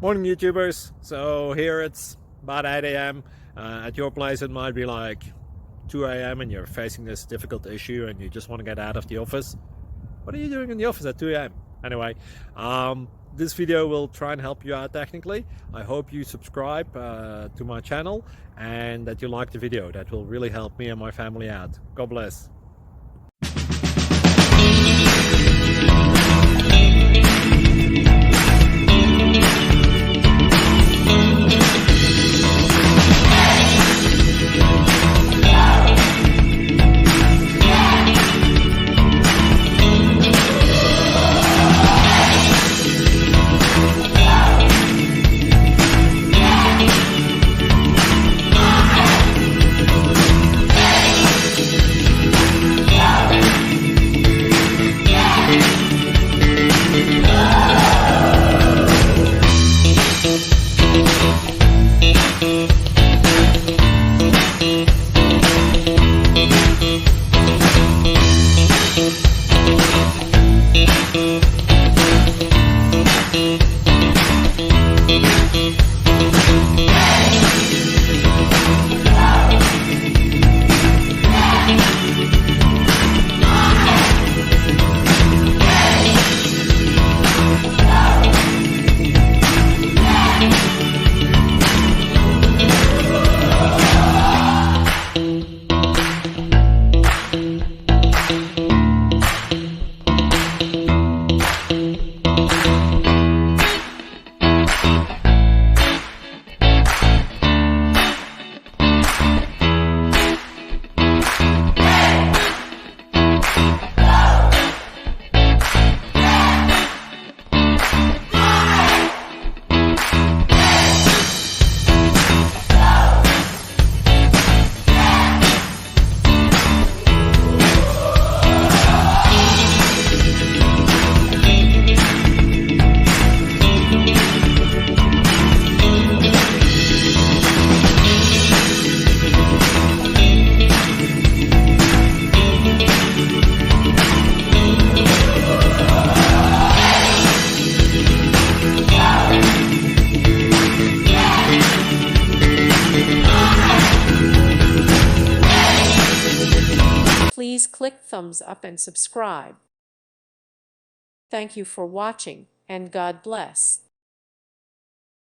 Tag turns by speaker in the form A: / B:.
A: Morning YouTubers. So here it's about 8 a.m. At your place it might be like 2 a.m. and you're facing this difficult issue and you just want to get out of the office. What are you doing in the office at 2 a.m.? Anyway, this video will try and help you out technically. I hope you subscribe to my channel and that you like the video. That will really help me and my family out. God bless.
B: Please click thumbs up and subscribe. Thank you for watching, and God bless.